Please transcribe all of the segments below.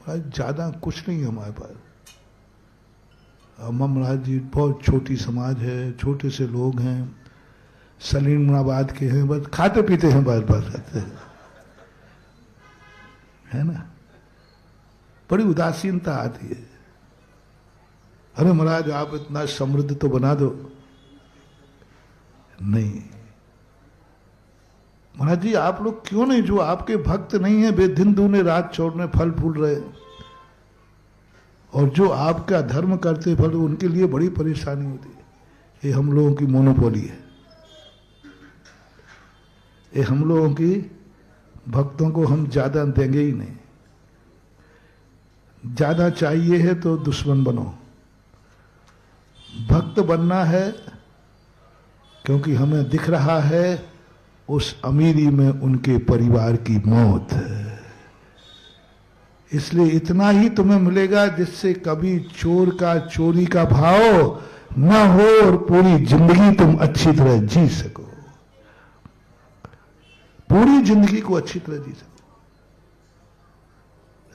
ज़्यादा कुछ नहीं है हमारे पास। महाराज जी बहुत छोटी समाज है, छोटे से लोग हैं, सलीमाबाद के हैं, बस खाते पीते हैं, बस बस रहते हैं, है ना। बड़ी उदासीनता आती है। अरे महाराज आप इतना समृद्ध तो बना दो। नहीं महाराज जी, आप लोग क्यों नहीं, जो आपके भक्त नहीं है वे दिन दूने रात छोड़ने फल फूल रहे, और जो आपका धर्म करते फल, उनके लिए बड़ी परेशानी होती है। ये हम लोगों की मोनोपोली है, ये हम लोगों की, भक्तों को हम ज्यादा देंगे ही नहीं। ज्यादा चाहिए है तो दुश्मन बनो। भक्त बनना है क्योंकि हमें दिख रहा है उस अमीरी में उनके परिवार की मौत है, इसलिए इतना ही तुम्हें मिलेगा जिससे कभी चोर का चोरी का भाव न हो और पूरी जिंदगी तुम अच्छी तरह जी सको, पूरी जिंदगी को अच्छी तरह जी सको।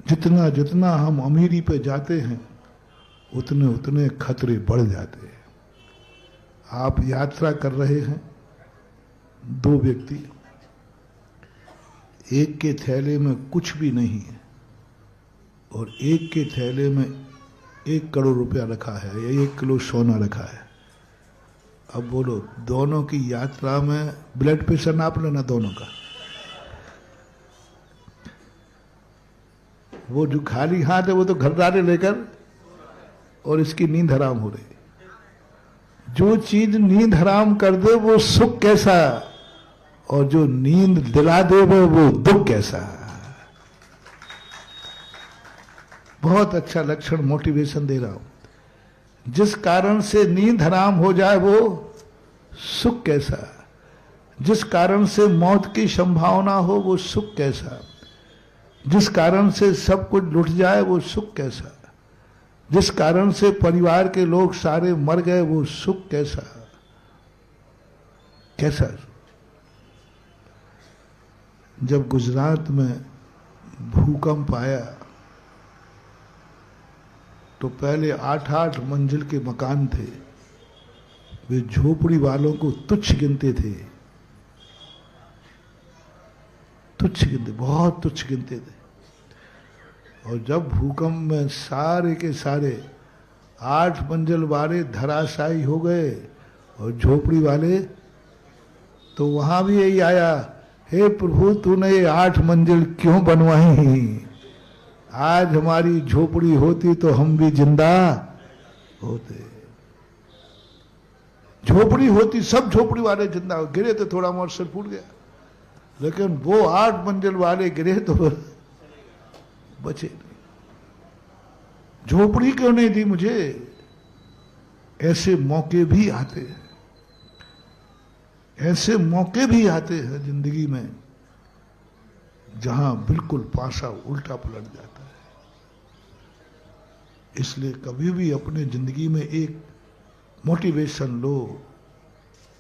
जितना जितना हम अमीरी पे जाते हैं उतने उतने खतरे बढ़ जाते हैं। आप यात्रा कर रहे हैं, दो व्यक्ति, एक के थैले में कुछ भी नहीं है और एक के थैले में 1 करोड़ रुपया रखा है या 1 किलो सोना रखा है। अब बोलो, दोनों की यात्रा में ब्लड प्रेशर नाप लेना दोनों का। वो जो खाली हाथ है वो तो घरदारे लेकर, और इसकी नींद हराम हो रही। जो चीज नींद हराम कर दे वो सुख कैसा, और जो नींद दिला दे वो दुख कैसा। बहुत अच्छा लक्षण, मोटिवेशन दे रहा हूं। जिस कारण से नींद हराम हो जाए वो सुख कैसा, जिस कारण से मौत की संभावना हो वो सुख कैसा, जिस कारण से सब कुछ लुट जाए वो सुख कैसा, जिस कारण से परिवार के लोग सारे मर गए वो सुख कैसा, कैसा। जब गुजरात में भूकंप आया तो पहले 8-8 मंजिल के मकान थे, वे झोपड़ी वालों को तुच्छ गिनते थे, तुच्छ गिनते, बहुत तुच्छ गिनते थे। और जब भूकंप में सारे के सारे 8 मंजिल वाले धराशायी हो गए और झोपड़ी वाले, तो वहां भी यही आया, हे प्रभु तूने ये 8 मंजिल क्यों बनवाई, आज हमारी झोपड़ी होती तो हम भी जिंदा होते। झोपड़ी होती, सब झोपड़ी वाले जिंदा हो, गिरे तो थोड़ा मोर सिर फूट गया, लेकिन वो 8 मंजिल वाले गिरे तो बचे नहीं। झोपड़ी क्यों नहीं दी मुझे। ऐसे मौके भी आते हैं, ऐसे मौके भी आते हैं जिंदगी में जहां बिल्कुल पासा उल्टा पलट जाता है। इसलिए कभी भी अपने जिंदगी में एक मोटिवेशन लो,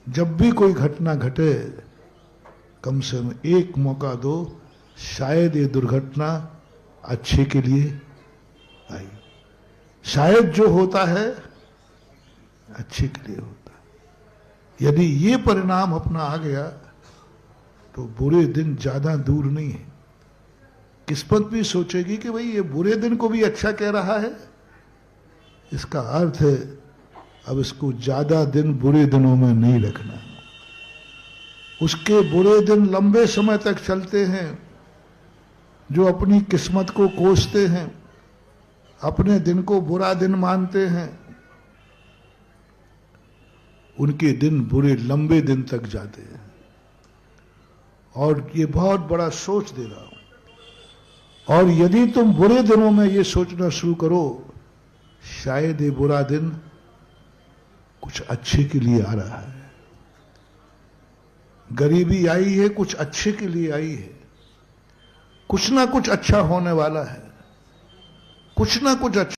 जब भी कोई घटना घटे कम से कम एक मौका दो, शायद ये दुर्घटना अच्छे के लिए आई, शायद जो होता है अच्छे के लिए होता है। यदि ये परिणाम अपना आ गया तो बुरे दिन ज्यादा दूर नहीं है। किस्मत भी सोचेगी कि भाई ये बुरे दिन को भी अच्छा कह रहा है, इसका अर्थ है अब इसको ज्यादा दिन बुरे दिनों में नहीं रखना। उसके बुरे दिन लंबे समय तक चलते हैं। जो अपनी किस्मत को कोसते हैं, अपने दिन को बुरा दिन मानते हैं, उनके दिन बुरे लंबे दिन तक जाते हैं। और ये बहुत बड़ा सोच दे रहा हूं। और यदि तुम बुरे दिनों में ये सोचना शुरू करो, शायद ये बुरा दिन कुछ अच्छे के लिए आ रहा है। गरीबी आई है कुछ अच्छे के लिए आई है, कुछ ना कुछ अच्छा होने वाला है, कुछ ना कुछ अच्छा।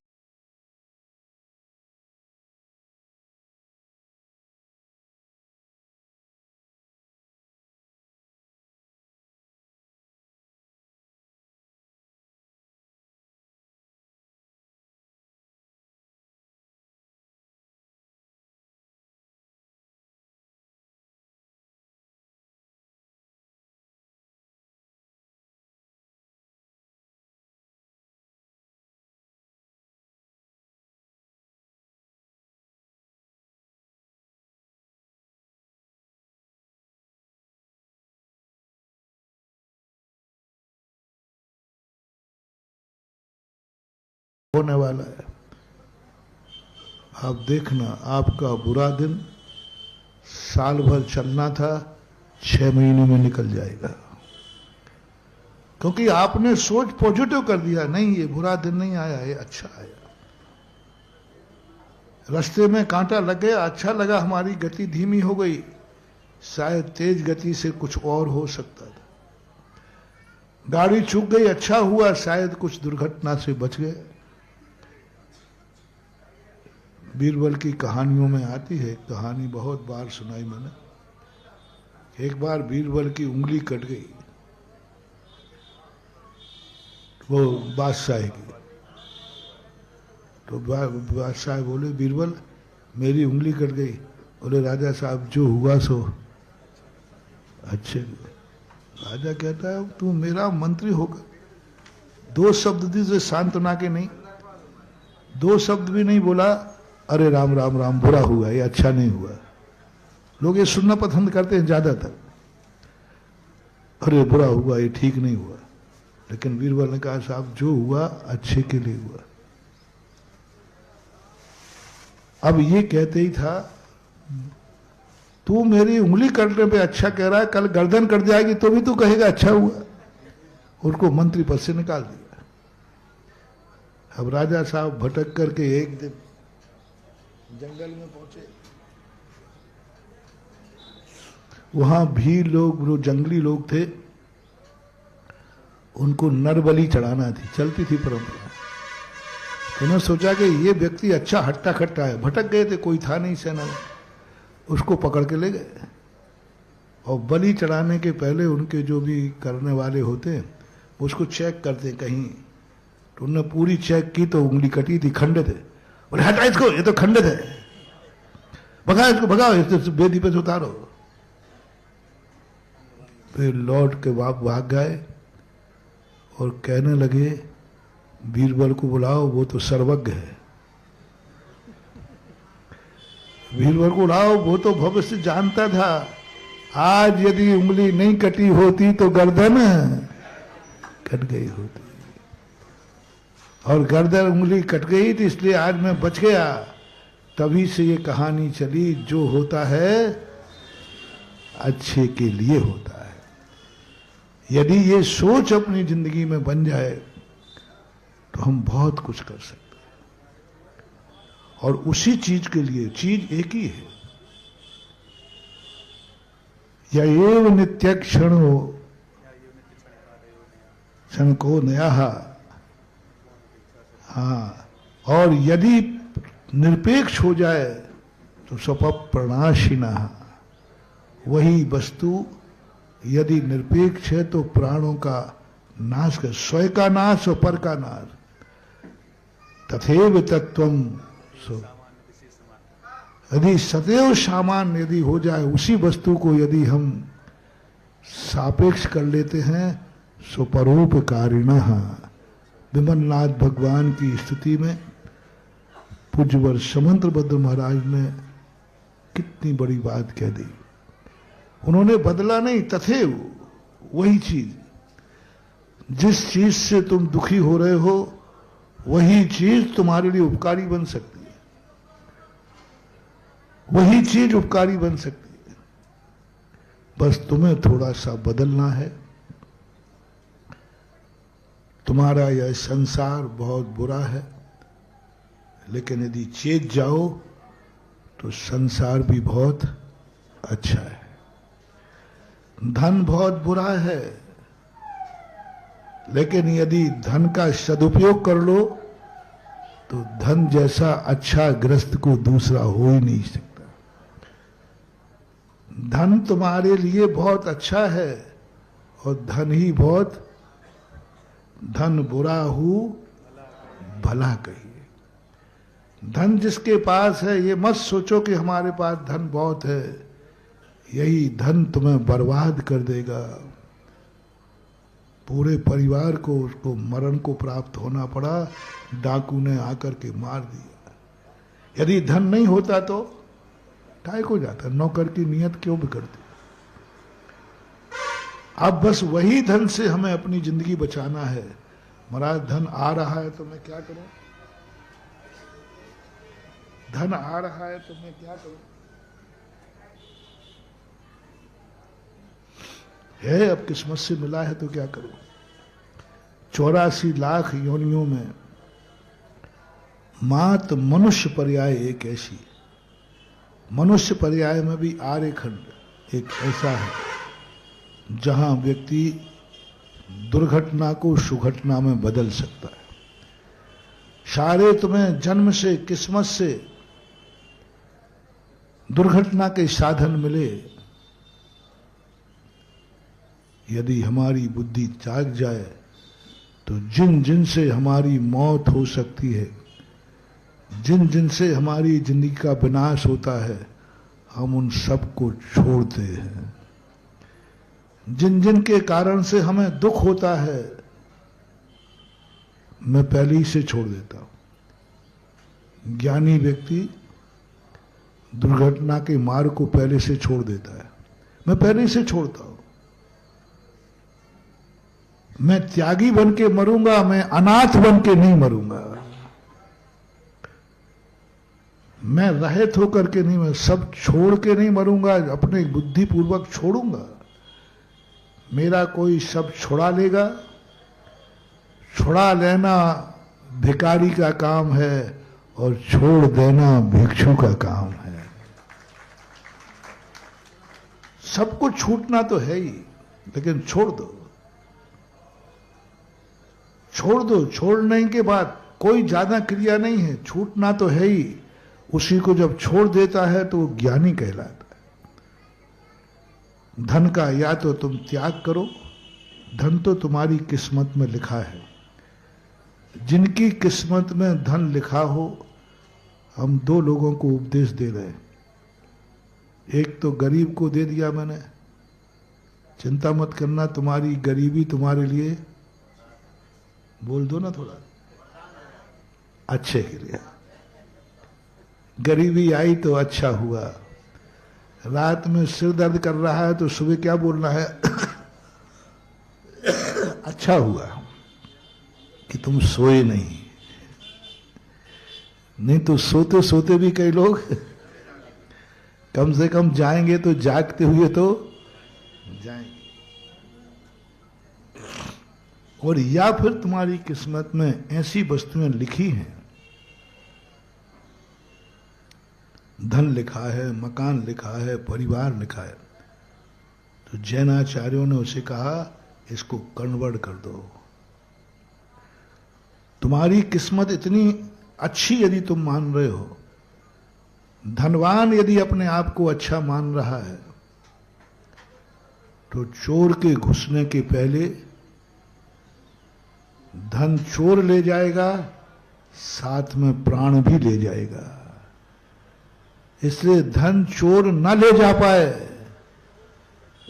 होने वाला है। आप देखना, आपका बुरा दिन साल भर चलना था, 6 महीने में निकल जाएगा, क्योंकि आपने सोच पॉजिटिव कर दिया। नहीं, ये बुरा दिन नहीं आया, ये अच्छा आया। रास्ते में कांटा लग गया, अच्छा लगा, हमारी गति धीमी हो गई, शायद तेज गति से कुछ और हो सकता था। गाड़ी चूक गई, अच्छा हुआ, शायद कुछ दुर्घटना से बच गए। बीरबल की कहानियों में आती है, कहानी बहुत बार सुनाई मैंने। एक बार बीरबल की उंगली कट गई, वो बादशाह की। तो बादशाह बोले, बीरबल मेरी उंगली कट गई। बोले, राजा साहब जो हुआ सो अच्छे। राजा कहता है, तू मेरा मंत्री होगा, 2 शब्द दी से सांत्वना के नहीं, 2 शब्द भी नहीं बोला, अरे राम राम राम, बुरा हुआ, ये अच्छा नहीं हुआ। लोग ये सुनना पसंद करते हैं ज्यादातर, अरे बुरा हुआ, ये ठीक नहीं हुआ। लेकिन बीरबल ने कहा, साहब जो हुआ अच्छे के लिए हुआ। अब ये कहते ही था, तू मेरी उंगली काटने पे अच्छा कह रहा है, कल गर्दन कट जाएगी तो भी तू कहेगा अच्छा हुआ। उनको मंत्री पद से निकाल दिया। अब राजा साहब भटक करके एक दिन जंगल में पहुंचे। वहां भी लोग, जो जंगली लोग थे, उनको नरबली चढ़ाना थी, चलती थी परंपरा। उन्होंने सोचा कि ये व्यक्ति अच्छा हट्टा खट्टा है, भटक गए थे, कोई था नहीं सेना में, उसको पकड़ के ले गए। और बलि चढ़ाने के पहले उनके जो भी करने वाले होते हैं उसको चेक करते कहीं। तो उन्होंने पूरी चेक की तो उंगली कटी थी, खंडित है। बोले, हटा इसको, ये तो खंडित है, भगाओ इसको, भगाओ, इसको बेदी पे से उतारो। फिर लौट के भाग गए और कहने लगे, बीरबल को बुलाओ, वो तो सर्वज्ञ है। बीरबल को बुलाओ, वो तो भविष्य जानता था। आज यदि उंगली नहीं कटी होती तो गर्दन कट गई होती, और गर्दन उंगली कट गई थी, इसलिए आज मैं बच गया। तभी से ये कहानी चली, जो होता है अच्छे के लिए होता है। यदि ये सोच अपनी जिंदगी में बन जाए तो हम बहुत कुछ कर सकते हैं। और उसी चीज के लिए, चीज एक ही है, या एव नित्य क्षणो क्षण को नया। हाँ, और यदि निरपेक्ष हो जाए तो स्वप प्रणाशिना, वही वस्तु यदि निरपेक्ष है तो प्राणों का नाश कर, स्वयं का नाश और पर का नाश। तथैव तत्वम, यदि सदैव सामान्य यदि हो जाए, उसी वस्तु को यदि हम सापेक्ष कर लेते हैं, सो परोपकारिणः। विमलनाथ भगवान की स्तुति में पूज्यवर समंत्रभद्र महाराज ने कितनी बड़ी बात कह दी। उन्होंने बदला नहीं, तथैव, वही चीज, जिस चीज से तुम दुखी हो रहे हो वही चीज तुम्हारे लिए उपकारी बन सकती है, वही चीज उपकारी बन सकती है। बस तुम्हें थोड़ा सा बदलना है। तुम्हारा यह संसार बहुत बुरा है, लेकिन यदि चेत जाओ तो संसार भी बहुत अच्छा है। धन बहुत बुरा है, लेकिन यदि धन का सदुपयोग कर लो तो धन जैसा अच्छा ग्रस्त को दूसरा हो ही नहीं सकता। धन तुम्हारे लिए बहुत अच्छा है, और धन ही बहुत, धन बुरा हो भला कहिए। धन जिसके पास है, ये मत सोचो कि हमारे पास धन बहुत है, यही धन तुम्हें बर्बाद कर देगा। पूरे परिवार को, उसको मरण को प्राप्त होना पड़ा, डाकू ने आकर के मार दिया। यदि धन नहीं होता तो काय को जाता, नौकर की नियत क्यों बिगड़ती। अब बस वही धन से हमें अपनी जिंदगी बचाना है। महाराज धन आ रहा है तो मैं क्या करूं, धन आ रहा है तो मैं क्या करूं? है, अब किस्मत से मिला है तो क्या करूं? 84 लाख योनियों में मात मनुष्य पर्याय एक ऐसी, मनुष्य पर्याय में भी आर्यखंड एक ऐसा है जहां व्यक्ति दुर्घटना को सुघटना में बदल सकता है। सारे तुम्हें जन्म से, किस्मत से दुर्घटना के साधन मिले, यदि हमारी बुद्धि जाग जाए तो जिन जिन से हमारी मौत हो सकती है, जिन जिन से हमारी जिंदगी का विनाश होता है, हम उन सबको छोड़ते हैं। जिन जिन के कारण से हमें दुख होता है, मैं पहले ही से छोड़ देता हूं। ज्ञानी व्यक्ति दुर्घटना के मार्ग को पहले से छोड़ देता है। मैं पहले ही से छोड़ता हूं। मैं त्यागी बन के मरूंगा, मैं अनाथ बन के नहीं मरूंगा। मैं रहित होकर के नहीं, मैं सब छोड़ के नहीं मरूंगा, अपने बुद्धि पूर्वक छोड़ूंगा। मेरा कोई सब छुड़ा लेगा। छुड़ा लेना भिखारी का काम है और छोड़ देना भिक्षु का काम है। सबको छूटना तो है ही, लेकिन छोड़ दो, छोड़ दो। छोड़ने के बाद कोई ज्यादा क्रिया नहीं है, छूटना तो है ही। उसी को जब छोड़ देता है तो वो ज्ञानी कहलाता है। धन का या तो तुम त्याग करो, धन तो तुम्हारी किस्मत में लिखा है। जिनकी किस्मत में धन लिखा हो, हम दो लोगों को उपदेश दे रहे हैं। एक तो गरीब को दे दिया मैंने, चिंता मत करना, तुम्हारी गरीबी तुम्हारे लिए, बोल दो ना थोड़ा, अच्छे के लिए। गरीबी आई तो अच्छा हुआ। रात में सिर दर्द कर रहा है तो सुबह क्या बोलना है? अच्छा हुआ कि तुम सोए नहीं। नहीं तो सोते सोते भी कई लोग कम से कम जाएंगे तो जागते हुए तो जाएंगे। और या फिर तुम्हारी किस्मत में ऐसी वस्तुएं लिखी हैं, धन लिखा है, मकान लिखा है, परिवार लिखा है, तो जैनाचार्यों ने उसे कहा इसको कन्वर्ट कर दो। तुम्हारी किस्मत इतनी अच्छी यदि तुम मान रहे हो, धनवान यदि अपने आप को अच्छा मान रहा है, तो चोर के घुसने के पहले धन चोर ले जाएगा, साथ में प्राण भी ले जाएगा। इसलिए धन चोर न ले जा पाए,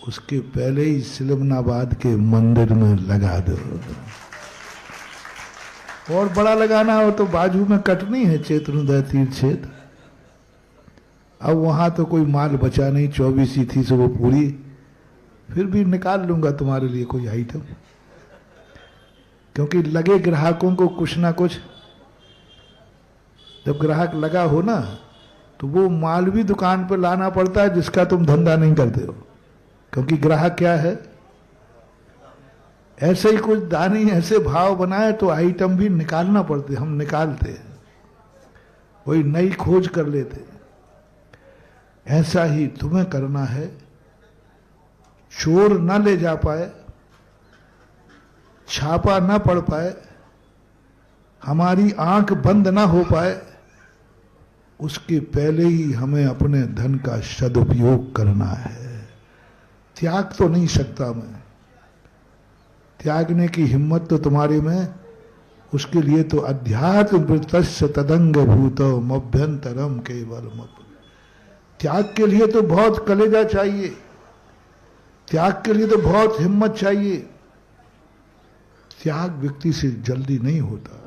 उसके पहले ही सिलमनाबाद के मंदिर में लगा दो। और बड़ा लगाना हो तो बाजू में कटनी है चैतन्योदय तीर्थ क्षेत्र। अब वहां तो कोई माल बचा नहीं, 24 ही थी, सो वो पूरी, फिर भी निकाल लूंगा तुम्हारे लिए कोई आइटम, क्योंकि लगे ग्राहकों को कुछ ना कुछ। जब ग्राहक लगा हो ना, तो वो माल भी दुकान पर लाना पड़ता है जिसका तुम धंधा नहीं करते हो, क्योंकि ग्राहक क्या है, ऐसे ही कुछ दानी ऐसे भाव बनाए तो आइटम भी निकालना पड़ते। हम निकालते हैं, वही नई खोज कर लेते। ऐसा ही तुम्हें करना है। चोर न ले जा पाए, छापा न पड़ पाए, हमारी आंख बंद ना हो पाए, उसके पहले ही हमें अपने धन का सदुपयोग करना है। त्याग तो नहीं सकता मैं, त्यागने की हिम्मत तो तुम्हारे में, उसके लिए तो अध्यात्म वृत्तस्य तदंग भूतो मभ्यंतरम केवलम। त्याग के लिए तो बहुत कलेजा चाहिए, त्याग के लिए तो बहुत हिम्मत चाहिए। त्याग व्यक्ति से जल्दी नहीं होता।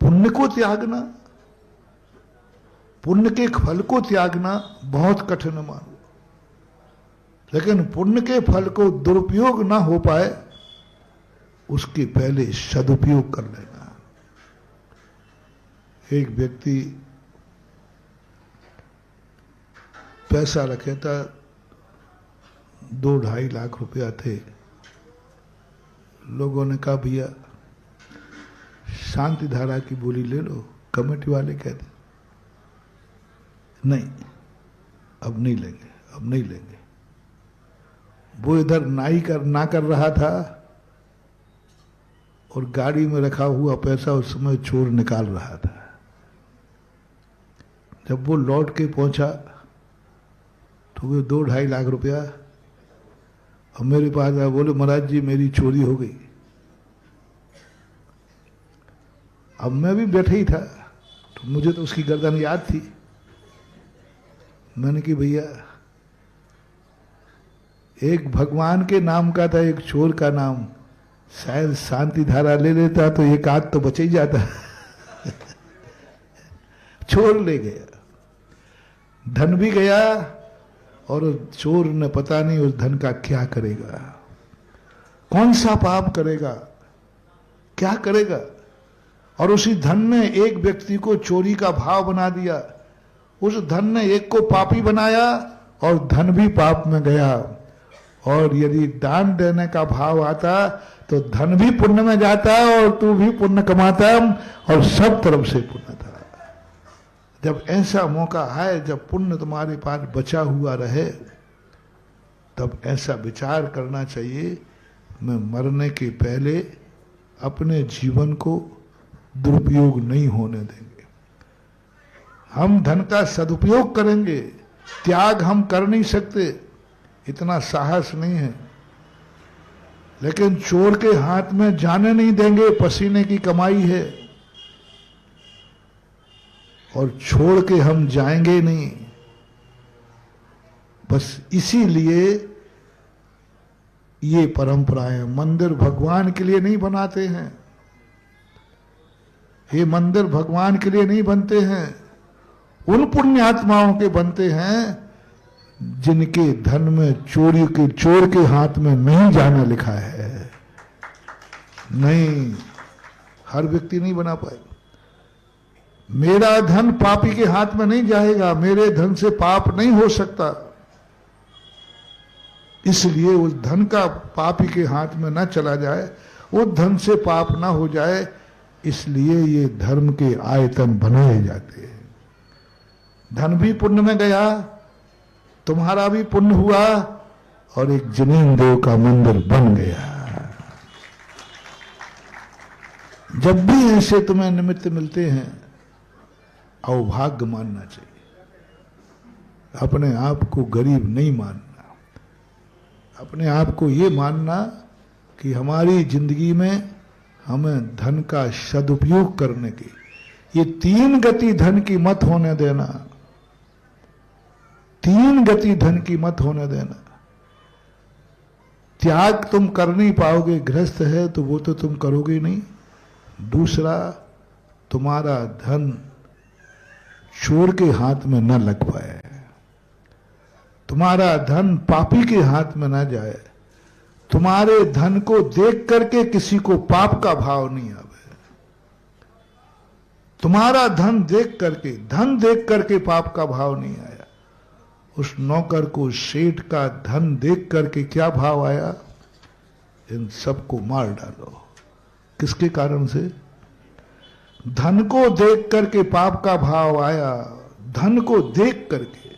पुण्य को त्यागना, पुण्य के फल को त्यागना बहुत कठिन मानो, लेकिन पुण्य के फल को दुरुपयोग ना हो पाए, उसके पहले सदुपयोग कर लेना। एक व्यक्ति पैसा रखे था, 2-2.5 लाख रुपया थे। लोगों ने कहा भैया शांति धारा की बोली ले लो। कमेटी वाले कहते नहीं, अब नहीं लेंगे, अब नहीं लेंगे। वो इधर ना कर रहा था और गाड़ी में रखा हुआ पैसा उस समय चोर निकाल रहा था। जब वो लौट के पहुंचा तो वो 2-2.5 लाख रुपया और मेरे पास आया, बोले महाराज जी मेरी चोरी हो गई। अब मैं भी बैठा ही था तो मुझे तो उसकी गर्दन याद थी। मैंने कि भैया एक भगवान के नाम का था, एक चोर का नाम, शायद शांति धारा ले लेता तो एक आध तो बच ही जाता। चोर ले गया, धन भी गया और चोर ने पता नहीं उस धन का क्या करेगा, कौन सा पाप करेगा, क्या करेगा। और उसी धन ने एक व्यक्ति को चोरी का भाव बना दिया। उस धन ने एक को पापी बनाया और धन भी पाप में गया। और यदि दान देने का भाव आता तो धन भी पुण्य में जाता और तू भी पुण्य कमाता और सब तरफ से पुण्य था। जब ऐसा मौका आए, जब पुण्य तुम्हारे पास बचा हुआ रहे, तब ऐसा विचार करना चाहिए, मैं मरने के पहले अपने जीवन को दुरुपयोग नहीं होने देंगे। हम धन का सदुपयोग करेंगे, त्याग हम कर नहीं सकते, इतना साहस नहीं है, लेकिन चोर के हाथ में जाने नहीं देंगे। पसीने की कमाई है और छोड़ के हम जाएंगे नहीं। बस इसीलिए ये परंपराएं, मंदिर भगवान के लिए नहीं बनाते हैं, ये मंदिर भगवान के लिए नहीं बनते हैं, उन पुण्य आत्माओं के बनते हैं जिनके धन में चोर के हाथ में नहीं जाना लिखा है। नहीं, हर व्यक्ति नहीं बना पाए। मेरा धन पापी के हाथ में नहीं जाएगा, मेरे धन से पाप नहीं हो सकता, इसलिए उस धन का पापी के हाथ में ना चला जाए, उस धन से पाप ना हो जाए, इसलिए ये धर्म के आयतन बनाए जाते हैं। धन भी पुण्य में गया, तुम्हारा भी पुण्य हुआ और एक जनीन देव का मंदिर बन गया। जब भी ऐसे तुम्हें निमित्त मिलते हैं, अवभाग्य मानना चाहिए। अपने आप को गरीब नहीं मानना, अपने आप को ये मानना कि हमारी जिंदगी में हमें धन का सदुपयोग करने की, ये 3 गति धन की मत होने देना, 3 गति धन की मत होने देना। त्याग तुम कर नहीं पाओगे, गृहस्थ है तो वो तो तुम करोगे नहीं। दूसरा, तुम्हारा धन चोर के हाथ में न लग पाए, तुम्हारा धन पापी के हाथ में न जाए, तुम्हारे धन को देख करके किसी को पाप का भाव नहीं आवे, तुम्हारा धन देख करके पाप का भाव नहीं आया। उस नौकर को सेठ का धन देख करके क्या भाव आया, इन सबको मार डालो। किसके कारण से? धन को देख करके पाप का भाव आया, धन को देख करके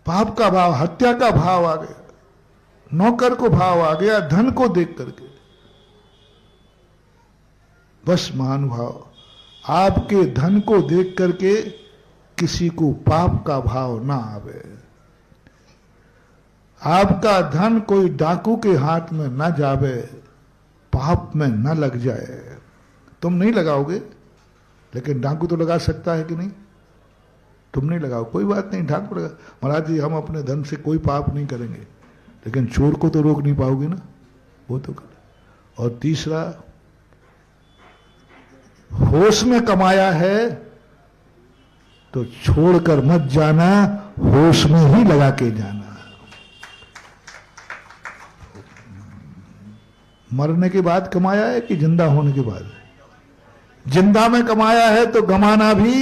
पाप का भाव, हत्या का भाव आ गया, नौकर को भाव आ गया धन को देख करके। बस महानुभाव, आपके धन को देख करके किसी को पाप का भाव ना आवे, आपका धन कोई डाकू के हाथ में ना जावे, पाप में ना लग जाए। तुम नहीं लगाओगे, लेकिन डाकू तो लगा सकता है कि नहीं? तुम नहीं लगाओ, कोई बात नहीं, डाकू लगा। महाराज जी हम अपने धन से कोई पाप नहीं करेंगे, लेकिन चोर को तो रोक नहीं पाओगे ना, वो तो कर। और तीसरा, होश में कमाया है तो छोड़कर मत जाना, होश में ही लगा के जाना। मरने के बाद कमाया है कि जिंदा होने के बाद? जिंदा में कमाया है तो गमाना भी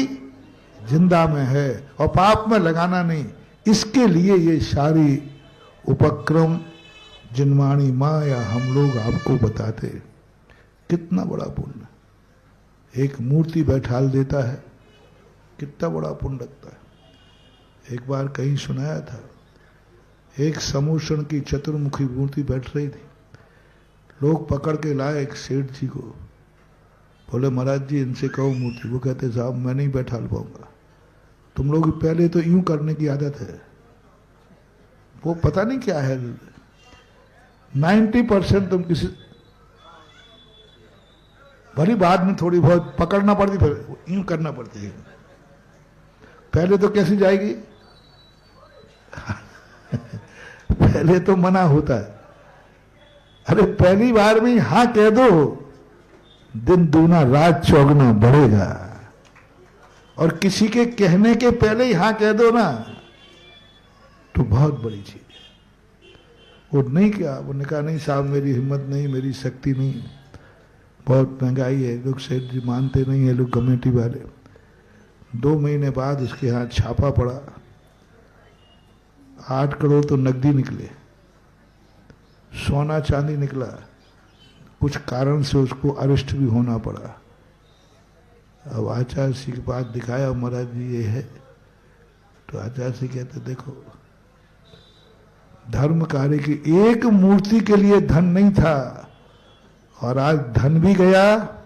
जिंदा में है और पाप में लगाना नहीं। इसके लिए ये सारी उपक्रम जिनवाणी माँ या हम लोग आपको बताते। कितना बड़ा पुण्य एक मूर्ति बैठाल देता है, कितना बड़ा पुण्य लगता है। एक बार कहीं सुनाया था, एक समूषण की चतुर्मुखी मूर्ति बैठ रही थी, लोग पकड़ के लाए एक सेठ जी को, बोले महाराज जी इनसे कहो मूर्ति। वो कहते साहब मैं नहीं बैठा पाऊंगा, तुम लोग पहले तो यूं करने की आदत है। वो पता नहीं क्या है, 90% तुम किसी भली बाद में थोड़ी बहुत पकड़ना पड़ती, फिर यूं करना पड़ती है। पहले तो कैसी जाएगी पहले तो मना होता है। अरे पहली बार में हाँ कह दो, दिन दूना रात चौगुना बढ़ेगा। और किसी के कहने के पहले ही हाँ कह दो ना, तो बहुत बड़ी चीज है। वो नहीं क्या, उन्होंने कहा नहीं साहब मेरी हिम्मत नहीं, मेरी शक्ति नहीं, बहुत महंगाई है, लोग सेठ जी मानते नहीं है, लोग कमेटी वाले। 2 महीने बाद उसके यहाँ छापा पड़ा, 8 करोड़ तो नकदी निकले, सोना चांदी निकला। कुछ कारण से उसको अरेस्ट भी होना पड़ा। अब आचार्य सिंह के पास दिखाया, महाराज जी ये है। तो आचार्य सिंह कहते देखो, धर्म कार्य की एक मूर्ति के लिए धन नहीं था, और आज धन भी गया,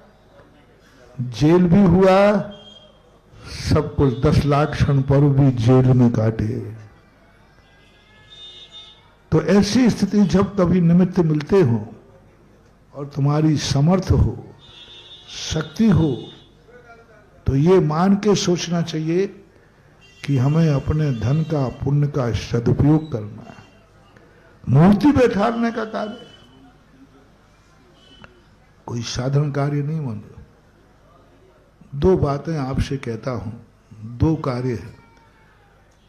जेल भी हुआ, सब कुछ 10 लाख क्षण पर भी जेल में काटे। तो ऐसी स्थिति जब कभी निमित्त मिलते हो और तुम्हारी समर्थ हो, शक्ति हो, तो ये मान के सोचना चाहिए कि हमें अपने धन का, पुण्य का सदुपयोग करना है। मूर्ति बैठाने का कार्य कोई साधारण कार्य नहीं मान। 2 बातें आपसे कहता हूं, 2 कार्य है।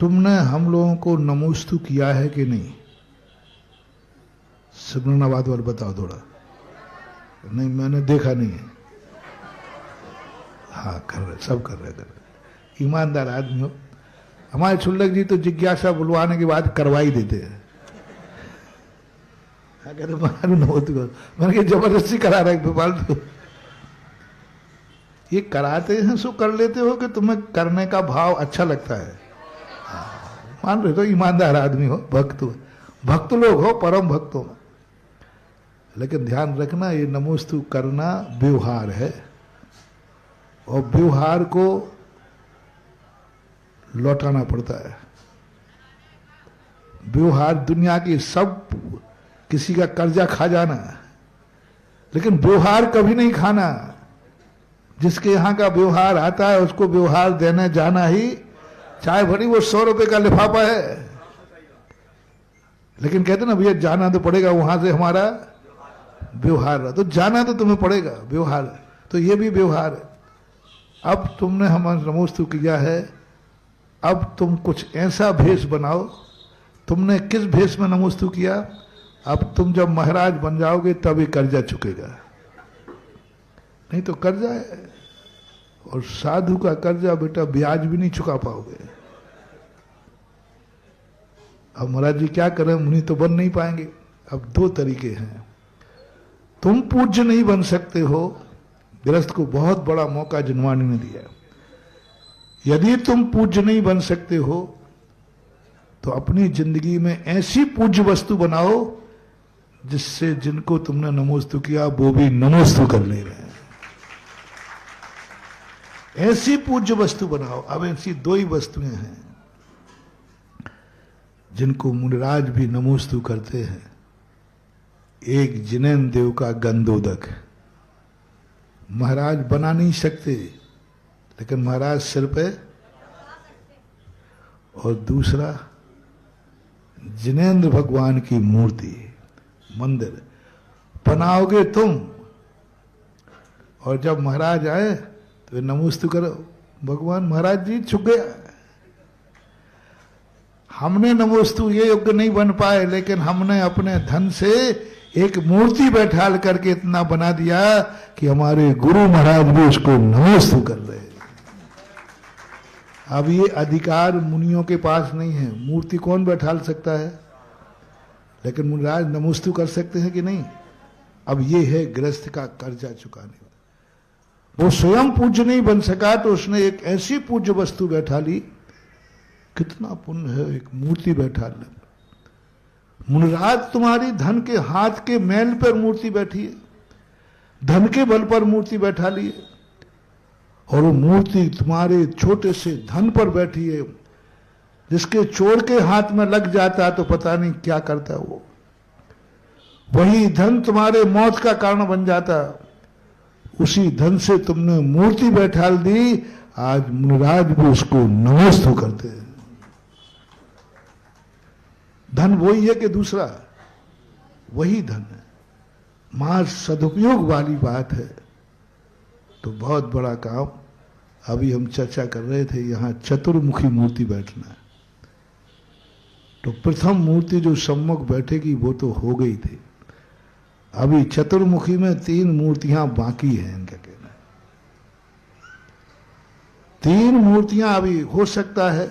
तुमने हम लोगों को नमोस्तु किया है कि नहीं? सिमरनाबाद वाले बताओ थोड़ा। नहीं मैंने देखा नहीं है। हाँ कर रहे, सब कर रहे। ईमानदार आदमी हो। हमारे छुल्लक जी तो जिज्ञासा बुलवाने के बाद करवाई देते हैं। मैंने जबरदस्ती करा रहा है फालतू। ये कराते हैं सो कर लेते हो कि तुम्हें करने का भाव अच्छा लगता है। मान रहे तो ईमानदार आदमी हो, भक्त हो, भक्त लोग हो, परम भक्त हो। लेकिन ध्यान रखना, ये नमोस्तु करना व्यवहार है, और व्यवहार को लौटाना पड़ता है। व्यवहार दुनिया की सब, किसी का कर्जा खा जाना, लेकिन व्यवहार कभी नहीं खाना। जिसके यहां का व्यवहार आता है उसको व्यवहार देने जाना ही, चाहे भरी वो 100 रुपए का लिफाफा है, लेकिन कहते ना भैया जाना तो पड़ेगा, वहां से हमारा व्यवहार, तो जाना तो तुम्हें पड़ेगा, व्यवहार। तो ये भी व्यवहार है। अब तुमने हमारा नमोस्तु किया है, अब तुम कुछ ऐसा भेष बनाओ। तुमने किस भेष में नमोस्तु किया? अब तुम जब महाराज बन जाओगे तब ये कर्जा चुकेगा, नहीं तो कर्जा है। और साधु का कर्जा बेटा ब्याज भी नहीं चुका पाओगे। अब महाराज जी क्या करें, मुनि तो बन नहीं पाएंगे। अब 2 तरीके हैं। तुम पूज्य नहीं बन सकते हो, गृहस्थ को बहुत बड़ा मौका जिनवाणी ने दिया। यदि तुम पूज्य नहीं बन सकते हो तो अपनी जिंदगी में ऐसी पूज्य वस्तु बनाओ जिससे जिनको तुमने नमोस्तु किया वो भी नमोस्तु कर ले रहे हैं। ऐसी पूज्य वस्तु बनाओ। अब ऐसी 2 ही वस्तुएं हैं जिनको मुनिराज भी नमोस्तु करते हैं। एक जिनेन्द्र देव का गंधोदक, महाराज बना नहीं सकते लेकिन महाराज सिर पे, और दूसरा जिनेन्द्र भगवान की मूर्ति, मंदिर बनाओगे तुम, और जब महाराज आए तो नमोस्तु करो, भगवान महाराज जी छुप गया। हमने नमोस्तु ये योग्य नहीं बन पाए, लेकिन हमने अपने धन से एक मूर्ति बैठाल करके इतना बना दिया कि हमारे गुरु महाराज भी उसको नमोस्तु कर रहे हैं। अब ये अधिकार मुनियों के पास नहीं है। मूर्ति कौन बैठाल सकता है, लेकिन मुनिराज नमोस्तु कर सकते हैं कि नहीं। अब ये है गृहस्थ का कर्जा चुकाने वाला। वो स्वयं पूज्य नहीं बन सका तो उसने एक ऐसी पूज्य वस्तु बैठा ली। कितना पुण्य है एक मूर्ति बैठा ले। मुनिराज तुम्हारी धन के हाथ के मैल पर मूर्ति बैठी है, धन के बल पर मूर्ति बैठा ली है, और वो मूर्ति तुम्हारे छोटे से धन पर बैठी है, जिसके चोर के हाथ में लग जाता है तो पता नहीं क्या करता है वो। वही धन तुम्हारे मौत का कारण बन जाता, उसी धन से तुमने मूर्ति बैठाल दी। आज मुनिराज भी उसको नमोस्तु करते हैं। धन वही है कि दूसरा? वही धन है। मां सदुपयोग वाली बात है तो बहुत बड़ा काम। अभी हम चर्चा कर रहे थे, यहां चतुर्मुखी मूर्ति बैठना है, तो प्रथम मूर्ति जो सम्मुख बैठेगी वो तो हो गई थी। अभी चतुर्मुखी में 3 मूर्तियां बाकी हैं। इनका कहना है 3 मूर्तियां अभी हो सकता है,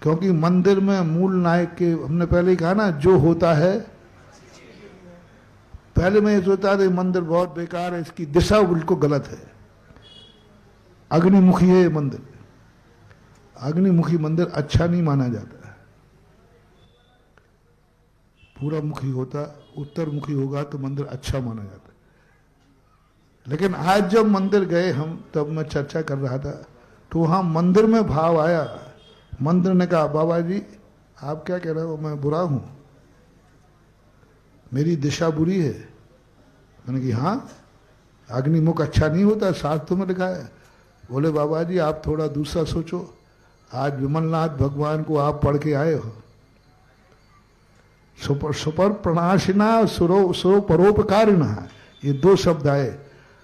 क्योंकि मंदिर में मूल नायक के, हमने पहले ही कहा ना, जो होता है पहले मैं ये सोचता था मंदिर बहुत बेकार है, इसकी दिशा बिल्कुल गलत है। अग्निमुखी है ये मंदिर। अग्निमुखी मंदिर अच्छा नहीं माना जाता है। पूर्वमुखी होता, उत्तरमुखी होगा तो मंदिर अच्छा माना जाता है। लेकिन आज जब मंदिर गए हम, तब मैं चर्चा कर रहा था तो वहां मंदिर में भाव आया। मंदिर ने कहा, बाबा जी आप क्या कह रहे हो, मैं बुरा हूं, मेरी दिशा बुरी है। मैंने कहा हाँ, अग्निमुख अच्छा नहीं होता, शास्त्र में लिखा है। बोले बाबा जी आप थोड़ा दूसरा सोचो। आज विमलनाथ भगवान को आप पढ़ के आए हो, सुपर प्रणाशिना सुरो परोपकारिणा, ये 2 शब्द आए।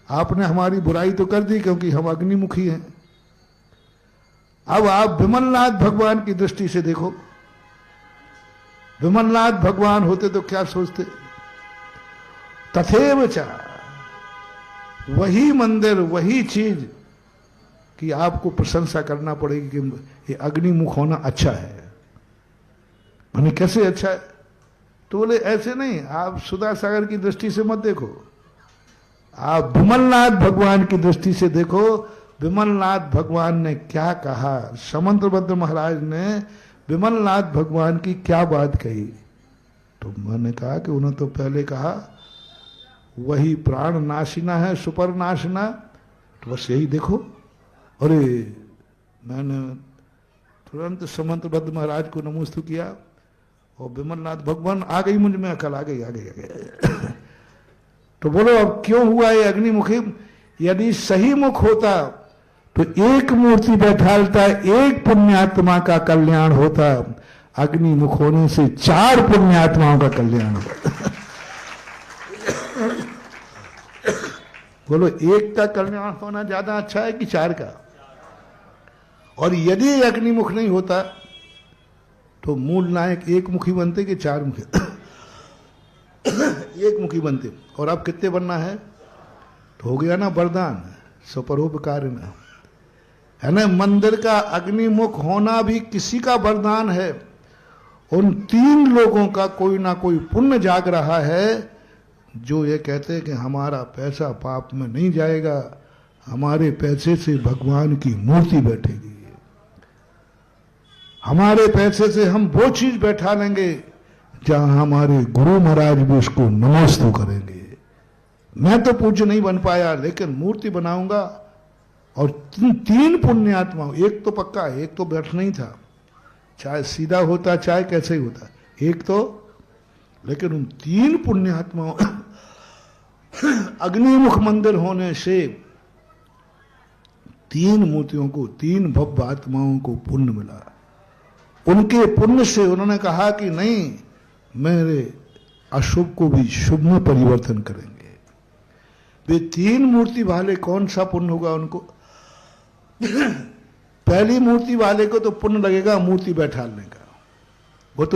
आपने हमारी बुराई तो कर दी क्योंकि हम अग्निमुखी हैं। अब आप विमलनाथ भगवान की दृष्टि से देखो। विमलनाथ भगवान होते तो क्या सोचते? तथैव च, वही मंदिर वही चीज कि आपको प्रशंसा करना पड़ेगी कि ये अग्निमुख होना अच्छा है। मैंने कैसे अच्छा है? तो बोले ऐसे नहीं, आप सुधा सागर की दृष्टि से मत देखो, आप विमलनाथ भगवान की दृष्टि से देखो। विमलनाथ भगवान ने क्या कहा, समंतभद्र महाराज ने विमलनाथ भगवान की क्या बात कही? तो मैंने कहा कि उन्होंने तो पहले कहा वही प्राण नाशिना है, सुपर नाशिना, तो बस यही देखो। अरे मैंने तुरंत समंतभद्र महाराज को नमोस्तु किया और विमलनाथ भगवान आ गई मुझ में अकल, आ गई। तो बोलो अब क्यों हुआ ये अग्निमुखी? यदि सही मुख होता तो एक मूर्ति बैठालता, एक पुण्यात्मा का कल्याण होता। अग्निमुख होने से 4 पुण्यात्माओं का कल्याण होता। बोलो एक का कल्याण होना ज्यादा अच्छा है कि 4 का? और यदि अग्निमुख नहीं होता तो मूल नायक 1 मुखी बनते कि 4 मुखी? 1 मुखी बनते। और अब कितने बनना है? तो हो गया ना वरदान, स्वपरोपकारिणा, है ना। मंदिर का अग्निमुख होना भी किसी का वरदान है। उन 3 लोगों का कोई ना कोई पुण्य जाग रहा है, जो ये कहते हैं कि हमारा पैसा पाप में नहीं जाएगा, हमारे पैसे से भगवान की मूर्ति बैठेगी, हमारे पैसे से हम वो चीज बैठा लेंगे जहां हमारे गुरु महाराज भी उसको नमोस्तु करेंगे। मैं तो पूज्य नहीं बन पाया, लेकिन मूर्ति बनाऊंगा। और 3 पुण्यात्मा, एक तो पक्का, एक तो बैठना ही था, चाहे सीधा होता चाहे कैसे ही होता, एक तो। लेकिन उन 3 पुण्यात्माओं, अग्निमुख मंदिर होने से 3 मूर्तियों को, 3 भव्य आत्माओं को पुण्य मिला। उनके पुण्य से उन्होंने कहा कि नहीं, मेरे अशुभ को भी शुभ में परिवर्तन करेंगे। वे 3 मूर्ति वाले कौन सा पुण्य होगा उनको? पहली मूर्ति वाले को तो पुण्य लगेगा मूर्ति बैठाने का,